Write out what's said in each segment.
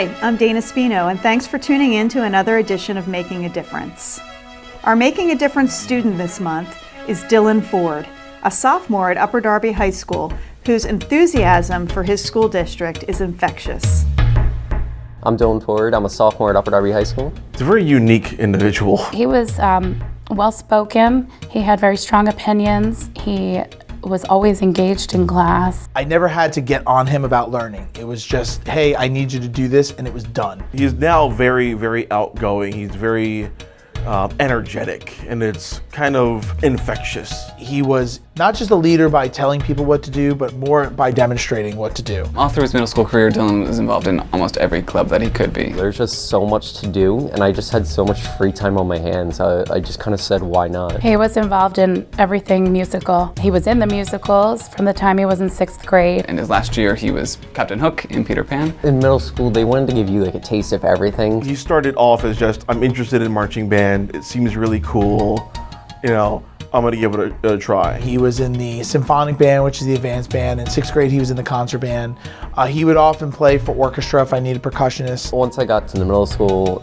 Hi, I'm Dana Spino, and thanks for tuning in to another edition of Making a Difference. Our Making a Difference student this month is Dylan Ford, a sophomore at Upper Darby High School, whose enthusiasm for his school district is infectious. I'm Dylan Ford. I'm a sophomore at Upper Darby High School. He's a very unique individual. He was well-spoken. He had very strong opinions. He was always engaged in class. I never had to get on him about learning. It was just, hey, I need you to do this, and it was done. He's now very, very outgoing. He's very energetic, and it's kind of infectious. He was not just a leader by telling people what to do, but more by demonstrating what to do. All through his middle school career, Dylan was involved in almost every club that he could be. There's just so much to do, and I just had so much free time on my hands. I just kind of said, why not? He was involved in everything musical. He was in the musicals from the time he was in 6th grade. In his last year, he was Captain Hook in Peter Pan. In middle school, they wanted to give you like a taste of everything. He started off as just, I'm interested in marching band. It seems really cool. You know, I'm gonna give it a try. He was in the symphonic band, which is the advanced band. In 6th grade, he was in the concert band. He would often play for orchestra if I needed percussionists. Once I got to the middle school,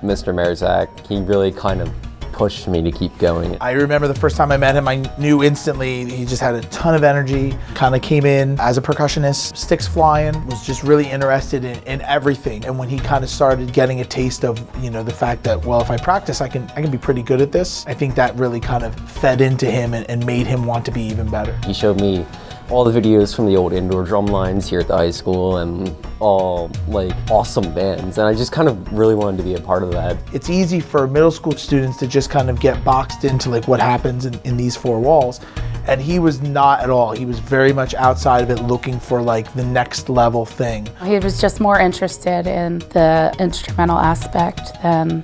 Mr. Merzak, he really kind of pushed me to keep going. I remember the first time I met him, I knew instantly he just had a ton of energy, kind of came in as a percussionist, sticks flying, was just really interested in everything. And when he kind of started getting a taste of, you know, the fact that, well, if I practice, I can be pretty good at this, I think that really kind of fed into him and made him want to be even better. He showed me all the videos from the old indoor drum lines here at the high school and all like awesome bands, and I just kind of really wanted to be a part of that. It's easy for middle school students to just kind of get boxed into like what happens in these four walls, and he was not at all. He was very much outside of it, looking for like the next level thing. He was just more interested in the instrumental aspect than,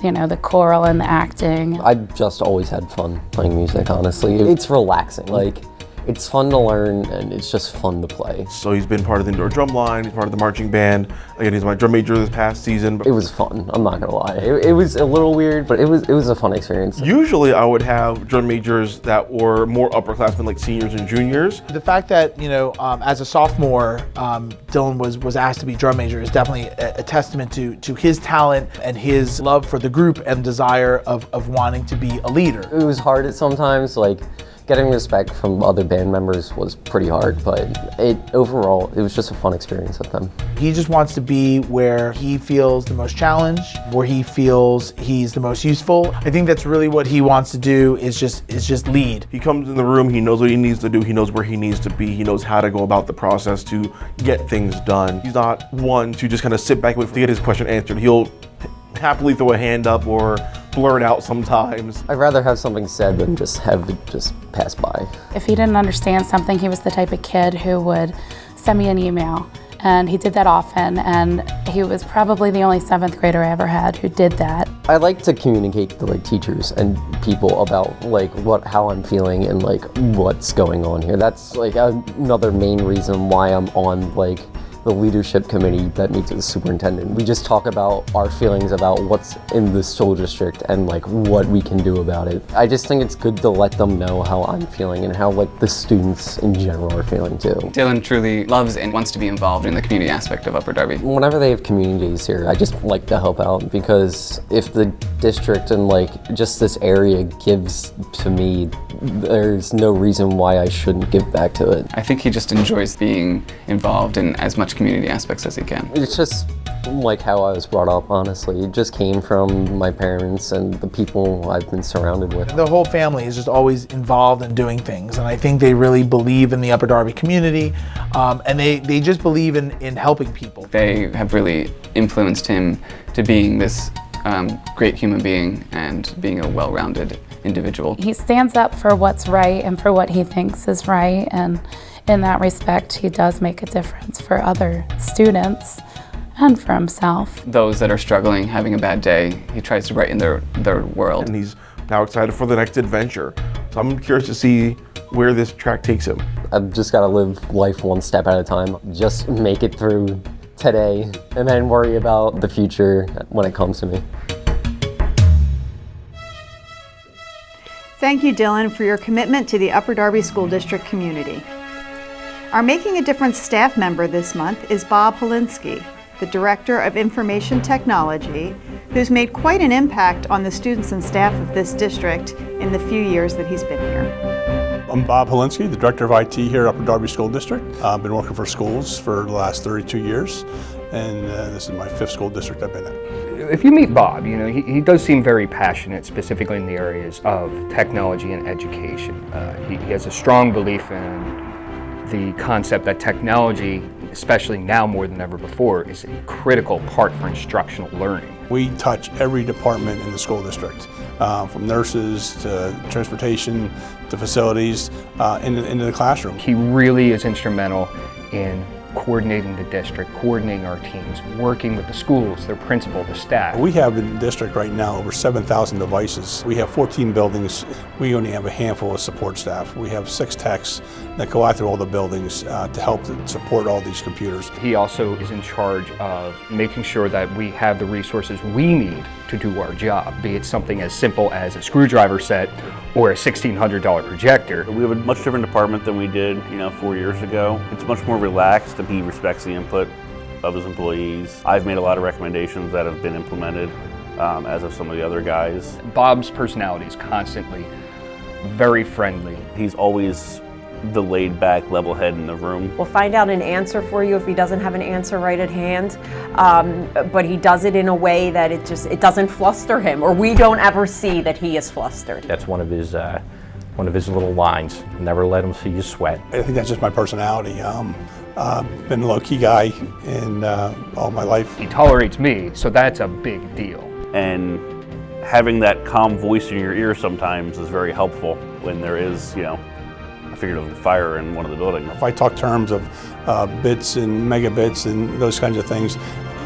you know, the choral and the acting. I just always had fun playing music, honestly. It's relaxing. Like, it's fun to learn, and it's just fun to play. So he's been part of the indoor drum line, he's part of the marching band. Again, he's my drum major this past season. It was fun, I'm not gonna lie. It was a little weird, but it was a fun experience. Usually I would have drum majors that were more upperclassmen, like seniors and juniors. The fact that, you know, as a sophomore, Dylan was asked to be drum major is definitely a testament to his talent and his love for the group and desire of wanting to be a leader. It was hard at sometimes, like, getting respect from other band members was pretty hard, but overall, it was just a fun experience with them. He just wants to be where he feels the most challenged, where he feels he's the most useful. I think that's really what he wants to do, is just lead. He comes in the room, he knows what he needs to do, he knows where he needs to be, he knows how to go about the process to get things done. He's not one to just kind of sit back and wait to get his question answered. He'll happily throw a hand up or blurt out sometimes. I'd rather have something said than just have it just pass by. If he didn't understand something, he was the type of kid who would send me an email, and he did that often, and he was probably the only 7th grader I ever had who did that. I like to communicate to like teachers and people about like how I'm feeling and like what's going on here. That's like another main reason why I'm on like the leadership committee that meets with the superintendent. We just talk about our feelings about what's in the school district and like what we can do about it. I just think it's good to let them know how I'm feeling and how like the students in general are feeling too. Dylan truly loves and wants to be involved in the community aspect of Upper Darby. Whenever they have community days here, I just like to help out, because if the district and like just this area gives to me, there's no reason why I shouldn't give back to it. I think he just enjoys being involved in as much community aspects as he can. It's just like how I was brought up, honestly. It just came from my parents and the people I've been surrounded with. The whole family is just always involved in doing things, and I think they really believe in the Upper Darby community, and they just believe in helping people. They have really influenced him to being this great human being and being a well-rounded individual. He stands up for what's right and for what he thinks is right, and in that respect, he does make a difference for other students and for himself. Those that are struggling, having a bad day, he tries to brighten their world. And he's now excited for the next adventure. So I'm curious to see where this track takes him. I've just got to live life one step at a time. Just make it through today and then worry about the future when it comes to me. Thank you, Dylan, for your commitment to the Upper Darby School District community. Our Making a Difference staff member this month is Bob Hilinski, the Director of Information Technology, who's made quite an impact on the students and staff of this district in the few years that he's been here. I'm Bob Hilinski, the Director of IT here at Upper Darby School District. I've been working for schools for the last 32 years, and this is my 5th school district I've been at. If you meet Bob, you know, he does seem very passionate, specifically in the areas of technology and education. He has a strong belief in the concept that technology, especially now more than ever before, is a critical part for instructional learning. We touch every department in the school district, from nurses to transportation to facilities, into the classroom. He really is instrumental in coordinating the district, coordinating our teams, working with the schools, their principal, the staff. We have in the district right now over 7,000 devices. We have 14 buildings. We only have a handful of support staff. We have 6 techs that go out through all the buildings to help support all these computers. He also is in charge of making sure that we have the resources we need to do our job, be it something as simple as a screwdriver set or a $1,600 projector. We have a much different department than we did, 4 years ago. It's much more relaxed, and he respects the input of his employees. I've made a lot of recommendations that have been implemented, as of some of the other guys. Bob's personality is constantly very friendly. He's always the laid-back, level head in the room. We'll find out an answer for you if he doesn't have an answer right at hand, but he does it in a way that it doesn't fluster him, or we don't ever see that he is flustered. That's one of his little lines. Never let him see you sweat. I think that's just my personality. Been a low-key guy in all my life. He tolerates me, so that's a big deal. And having that calm voice in your ear sometimes is very helpful when there is, I figured it was a fire in one of the buildings. If I talk terms of bits and megabits and those kinds of things,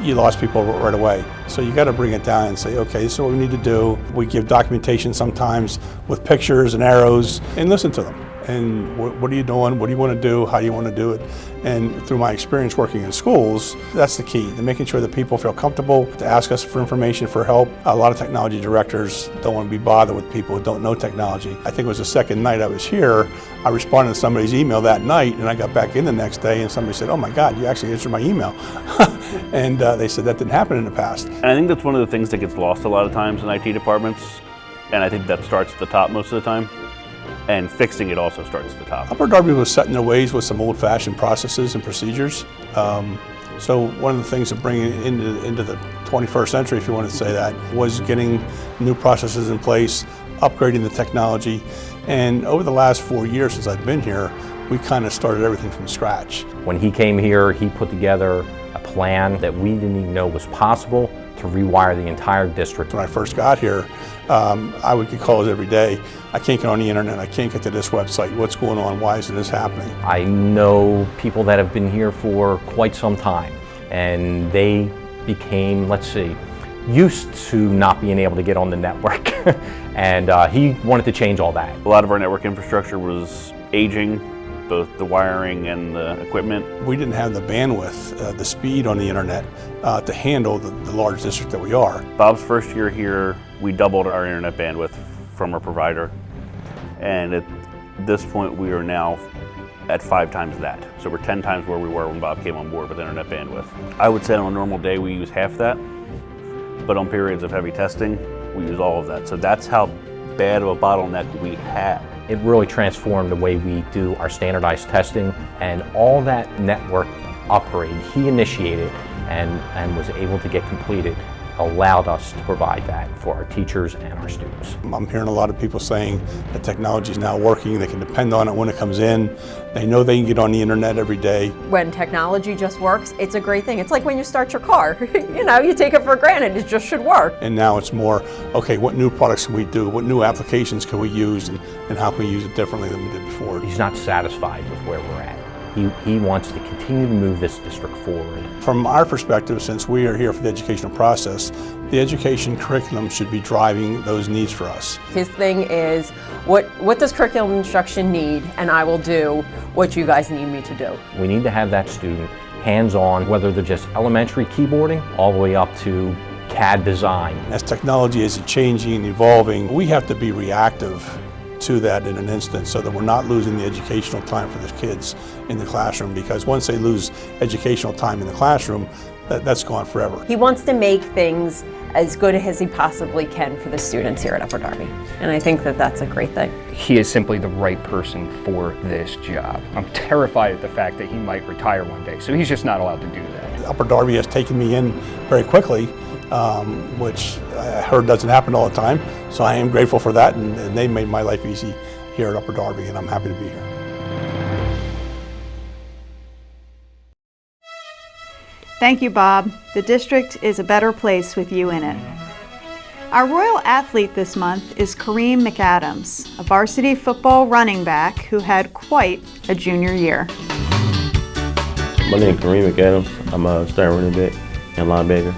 you lost people right away. So you got to bring it down and say, okay, this is what we need to do. We give documentation sometimes with pictures and arrows, and listen to them. And what are you doing? What do you want to do? How do you want to do it? And through my experience working in schools, that's the key, to making sure that people feel comfortable to ask us for information, for help. A lot of technology directors don't want to be bothered with people who don't know technology. I think it was the second night I was here, I responded to somebody's email that night, and I got back in the next day and somebody said, oh my God, you actually answered my email. And they said that didn't happen in the past. And I think that's one of the things that gets lost a lot of times in IT departments, and I think that starts at the top most of the time. And fixing it also starts at the top. Upper Darby was set in their ways with some old-fashioned processes and procedures. So one of the things to bring it into the 21st century, if you want to say that, was getting new processes in place, upgrading the technology. And over the last 4 years since I've been here, we kind of started everything from scratch. When he came here, he put together a plan that we didn't even know was possible to rewire the entire district. When I first got here, I would get calls every day. I can't get on the internet, I can't get to this website, what's going on, why isn't this happening? I know people that have been here for quite some time, and they became, used to not being able to get on the network. And he wanted to change all that. A lot of our network infrastructure was aging, both the wiring and the equipment. We didn't have the bandwidth, the speed on the internet to handle the large district that we are. Bob's first year here, we doubled our internet bandwidth from our provider. And at this point, we are now at 5 times that. So we're 10 times where we were when Bob came on board with internet bandwidth. I would say on a normal day, we use half that, but on periods of heavy testing, we use all of that. So that's how bad of a bottleneck we had. It really transformed the way we do our standardized testing, and all that network upgrade he initiated and was able to get completed allowed us to provide that for our teachers and our students. I'm hearing a lot of people saying that technology is now working, they can depend on it when it comes in, they know they can get on the internet every day. When technology just works, it's a great thing. It's like when you start your car. You take it for granted, it just should work. And now it's more, okay, what new products can we do? What new applications can we use, and how can we use it differently than we did before? He's not satisfied with where we're at. He wants to continue to move this district forward. From our perspective, since we are here for the educational process, the education curriculum should be driving those needs for us. His thing is, what does curriculum instruction need, and I will do what you guys need me to do. We need to have that student hands-on, whether they're just elementary keyboarding all the way up to CAD design. As technology is changing and evolving, we have to be reactive to that in an instant so that we're not losing the educational time for the kids in the classroom, because once they lose educational time in the classroom, that's gone forever. He wants to make things as good as he possibly can for the students here at Upper Darby. And I think that that's a great thing. He is simply the right person for this job. I'm terrified at the fact that he might retire one day, so he's just not allowed to do that. Upper Darby has taken me in very quickly, which I heard doesn't happen all the time. So I am grateful for that, and they made my life easy here at Upper Darby, and I'm happy to be here. Thank you, Bob. The district is a better place with you in it. Our Royal athlete this month is Kareem McAdams, a varsity football running back who had quite a junior year. My name is Kareem McAdams. I'm a starting running back and linebacker.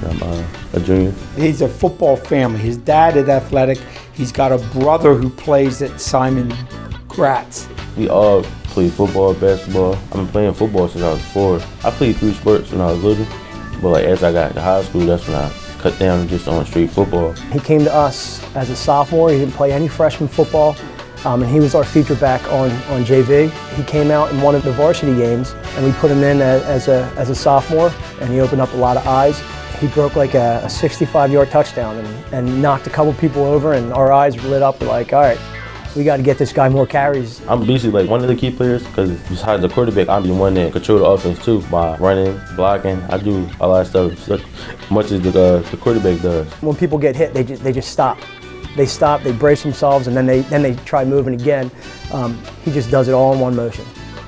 I'm a junior. He's a football family. His dad is athletic. He's got a brother who plays at Simon Gratz. We all play football, basketball. I've been playing football since I was 4. I played 3 sports when I was little, but like as I got to high school, that's when I cut down just on straight football. He came to us as a sophomore. He didn't play any freshman football, and he was our feature back on JV. He came out in one of the varsity games, and we put him in as a sophomore, and he opened up a lot of eyes. He broke like a 65-yard touchdown and knocked a couple people over, and our eyes lit up. We're like, all right, we got to get this guy more carries. I'm basically like one of the key players because besides the quarterback, I'm the one that control the offense too by running, blocking. I do a lot of stuff as much as the quarterback does. When people get hit, they just stop. They stop, they brace themselves, and then they try moving again. He just does it all in one motion.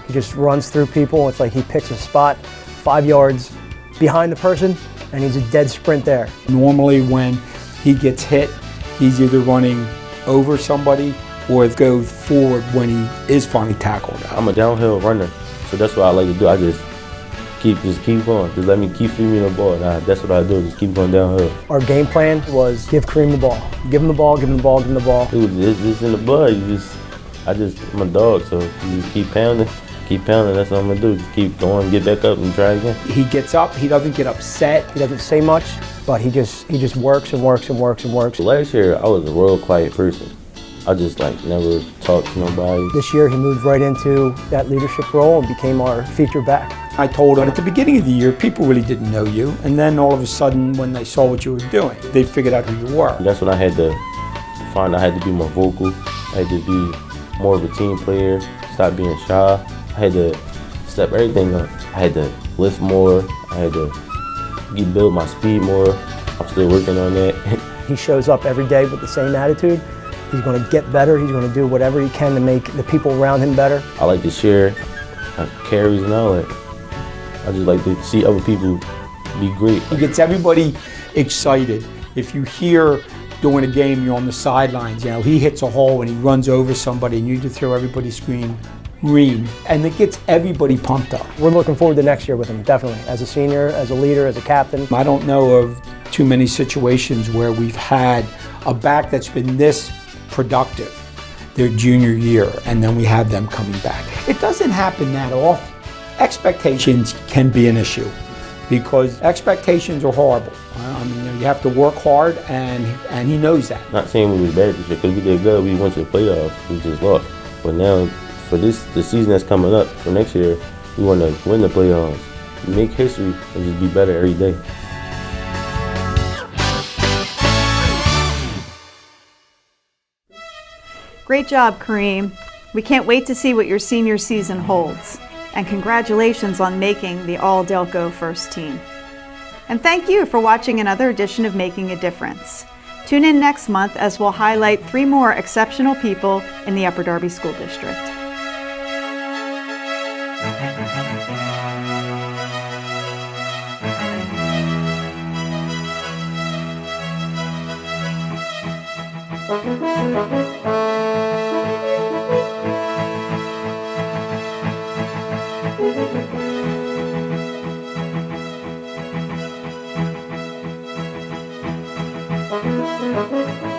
He just runs through people. It's like he picks a spot 5 yards behind the person, and he's a dead sprint there. Normally when he gets hit, he's either running over somebody or go forward when he is finally tackled. I'm a downhill runner, so that's what I like to do. I just keep going. Just let me keep feeding the ball. That's what I do, just keep going downhill. Our game plan was give Kareem the ball. Give him the ball, give him the ball, give him the ball. It's in the blood. I'm a dog, so you keep pounding, that's what I'm gonna do. Just keep going, get back up and try again. He gets up, he doesn't get upset. He doesn't say much, but he just works and works and works and works. Last year, I was a real quiet person. I just never talked to nobody. This year he moved right into that leadership role and became our feature back. I told him at the beginning of the year, people really didn't know you. And then all of a sudden, when they saw what you were doing, they figured out who you were. That's when I had to find I had to be more vocal. I had to be more of a team player, stop being shy. I had to step everything up. I had to lift more. I had to build my speed more. I'm still working on that. He shows up every day with the same attitude. He's going to get better. He's going to do whatever he can to make the people around him better. I like to share carries and all that. I just like to see other people be great. He gets everybody excited. If you hear during a game you're on the sidelines, he hits a hole and he runs over somebody and you just throw everybody's scream green, and it gets everybody pumped up. We're looking forward to next year with him, definitely. As a senior, as a leader, as a captain. I don't know of too many situations where we've had a back that's been this productive their junior year, and then we have them coming back. It doesn't happen that often. Expectations can be an issue because expectations are horrible. You have to work hard, and he knows that. Not saying we was bad this year because we did good. We went to the playoffs. We just lost. But now, for the season that's coming up for next year, we want to win the playoffs, make history, and just be better every day. Great job, Kareem. We can't wait to see what your senior season holds. And congratulations on making the All-Delco first team. And thank you for watching another edition of Making a Difference. Tune in next month as we'll highlight 3 more exceptional people in the Upper Darby School District. Thank you.